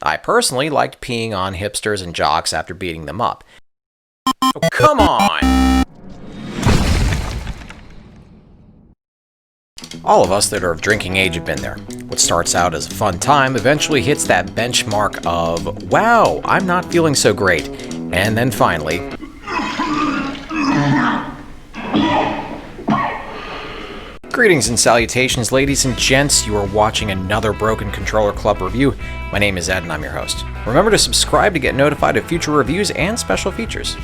I personally liked peeing on hipsters and jocks after beating them up. Oh, come on! All of us that are of drinking age have been there. What starts out as a fun time eventually hits that benchmark of, wow, I'm not feeling so great. And then finally, greetings and salutations, ladies and gents. You are watching another Broken Controller Club review. My name is Ed and I'm your host. Remember to subscribe to get notified of future reviews and special features.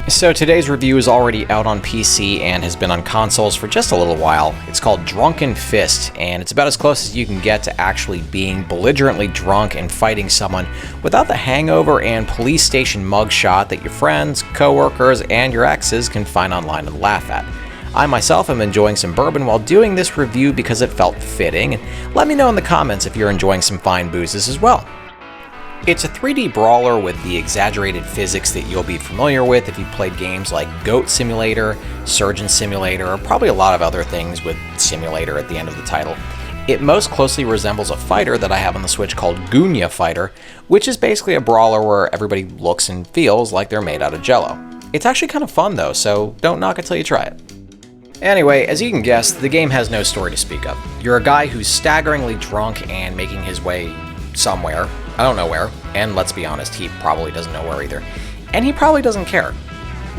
So today's review is already out on PC and has been on consoles for just a little while. It's called Drunken and it's about as close as you can get to actually being belligerently drunk and fighting someone without the hangover and police station mugshot that your friends, coworkers, and your exes can find online and laugh at. I myself am enjoying some bourbon while doing this review because it felt fitting, and let me know in the comments if you're enjoying some fine boozes as well. It's a 3D brawler with the exaggerated physics that you'll be familiar with if you've played games like Goat Simulator, Surgeon Simulator, or probably a lot of other things with Simulator at the end of the title. It most closely resembles a fighter that I have on the Switch called Gunya Fighter, which is basically a brawler where everybody looks and feels like they're made out of jello. It's actually kind of fun though, so don't knock it till you try it. Anyway, as you can guess, the game has no story to speak of. You're a guy who's staggeringly drunk and making his way somewhere. I don't know where, and let's be honest, he probably doesn't know where either. And he probably doesn't care.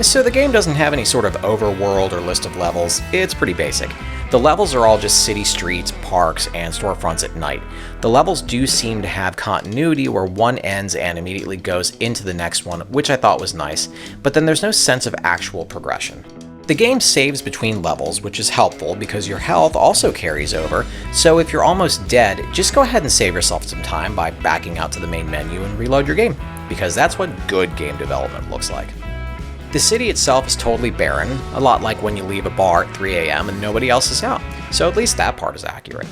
So the game doesn't have any sort of overworld or list of levels. It's pretty basic. The levels are all just city streets, parks, and storefronts at night. The levels do seem to have continuity where one ends and immediately goes into the next one, which I thought was nice, but then there's no sense of actual progression. The game saves between levels, which is helpful because your health also carries over, so if you're almost dead, just go ahead and save yourself some time by backing out to the main menu and reload your game, because that's what good game development looks like. The city itself is totally barren, a lot like when you leave a bar at 3 a.m. and nobody else is out, so at least that part is accurate.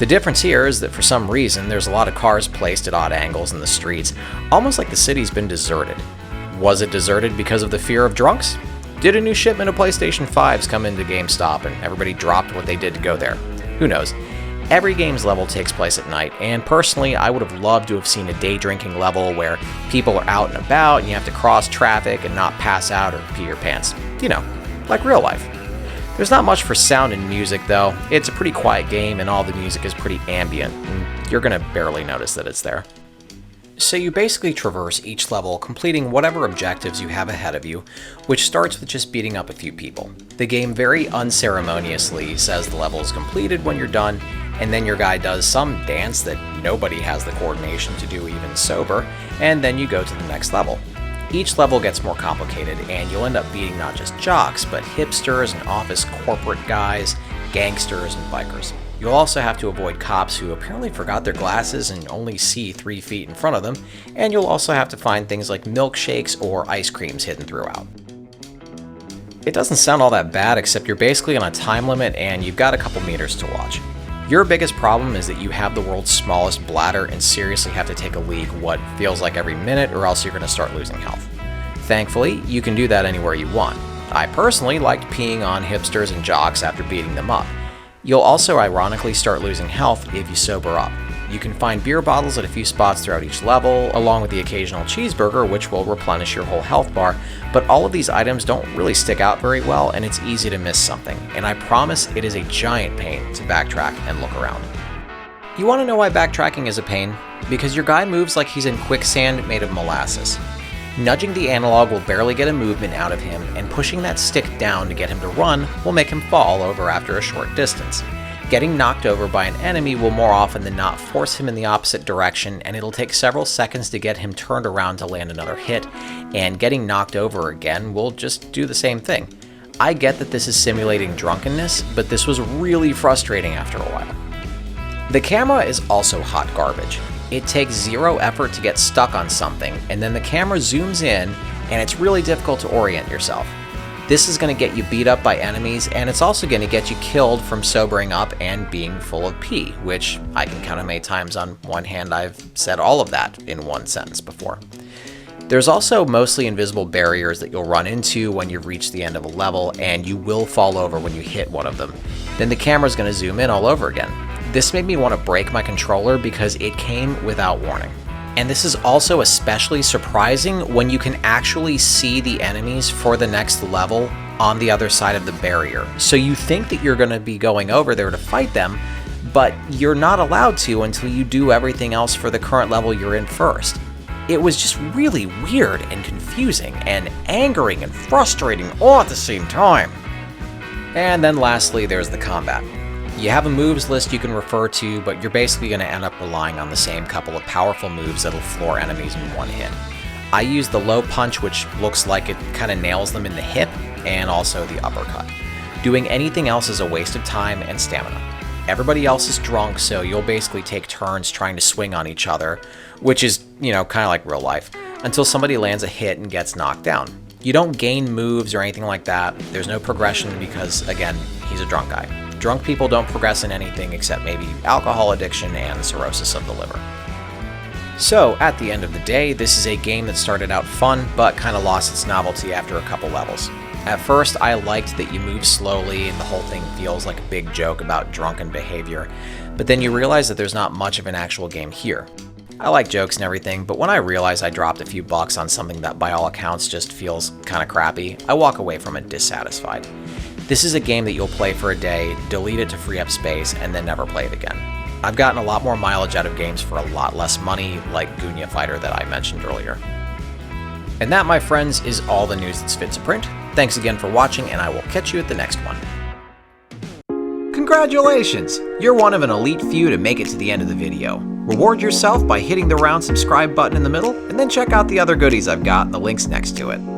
The difference here is that for some reason there's a lot of cars placed at odd angles in the streets, almost like the city's been deserted. Was it deserted because of the fear of drunks? Did a new shipment of PlayStation 5s come into GameStop and everybody dropped what they did to go there? Who knows? Every game's level takes place at night, and personally, I would have loved to have seen a day drinking level where people are out and about and you have to cross traffic and not pass out or pee your pants. You know, like real life. There's not much for sound and music though. It's a pretty quiet game and all the music is pretty ambient, and you're gonna barely notice that it's there. So you basically traverse each level, completing whatever objectives you have ahead of you, which starts with just beating up a few people. The game very unceremoniously says the level is completed when you're done, and then your guy does some dance that nobody has the coordination to do even sober, and then you go to the next level. Each level gets more complicated, and you'll end up beating not just jocks, but hipsters and office corporate guys, gangsters, and bikers. You'll also have to avoid cops who apparently forgot their glasses and only see 3 feet in front of them, and you'll also have to find things like milkshakes or ice creams hidden throughout. It doesn't sound all that bad, except you're basically on a time limit and you've got a couple meters to watch. Your biggest problem is that you have the world's smallest bladder and seriously have to take a leak what feels like every minute, or else you're going to start losing health. Thankfully, you can do that anywhere you want. I personally liked peeing on hipsters and jocks after beating them up. You'll also ironically start losing health if you sober up. You can find beer bottles at a few spots throughout each level, along with the occasional cheeseburger, which will replenish your whole health bar, but all of these items don't really stick out very well, and it's easy to miss something, and I promise it is a giant pain to backtrack and look around. You want to know why backtracking is a pain? Because your guy moves like he's in quicksand made of molasses. Nudging the analog will barely get a movement out of him, and pushing that stick down to get him to run will make him fall over after a short distance. Getting knocked over by an enemy will more often than not force him in the opposite direction, and it'll take several seconds to get him turned around to land another hit, and getting knocked over again will just do the same thing. I get that this is simulating drunkenness, but this was really frustrating after a while. The camera is also hot garbage. It takes zero effort to get stuck on something, and then the camera zooms in, and it's really difficult to orient yourself. This is going to get you beat up by enemies, and it's also going to get you killed from sobering up and being full of pee, which I can count how many times on one hand I've said all of that in one sentence before. There's also mostly invisible barriers that you'll run into when you've reached the end of a level, and you will fall over when you hit one of them. Then the camera's going to zoom in all over again. This made me want to break my controller because it came without warning. And this is also especially surprising when you can actually see the enemies for the next level on the other side of the barrier. So you think that you're going to be going over there to fight them, but you're not allowed to until you do everything else for the current level you're in first. It was just really weird and confusing and angering and frustrating all at the same time. And then lastly, there's the combat. You have a moves list you can refer to, but you're basically going to end up relying on the same couple of powerful moves that'll floor enemies in one hit. I use the low punch, which looks like it kind of nails them in the hip, and also the uppercut. Doing anything else is a waste of time and stamina. Everybody else is drunk, so you'll basically take turns trying to swing on each other, which is, kind of like real life, until somebody lands a hit and gets knocked down. You don't gain moves or anything like that. There's no progression because, again, he's a drunk guy. Drunk people don't progress in anything except maybe alcohol addiction and cirrhosis of the liver. So, at the end of the day, this is a game that started out fun, but kind of lost its novelty after a couple levels. At first, I liked that you move slowly and the whole thing feels like a big joke about drunken behavior, but then you realize that there's not much of an actual game here. I like jokes and everything, but when I realize I dropped a few bucks on something that by all accounts just feels kind of crappy, I walk away from it dissatisfied. This is a game that you'll play for a day, delete it to free up space, and then never play it again. I've gotten a lot more mileage out of games for a lot less money, like Gunya Fighter that I mentioned earlier. And that, my friends, is all the news that's fit to print. Thanks again for watching, and I will catch you at the next one. Congratulations! You're one of an elite few to make it to the end of the video. Reward yourself by hitting the round subscribe button in the middle, and then check out the other goodies I've got in the links next to it.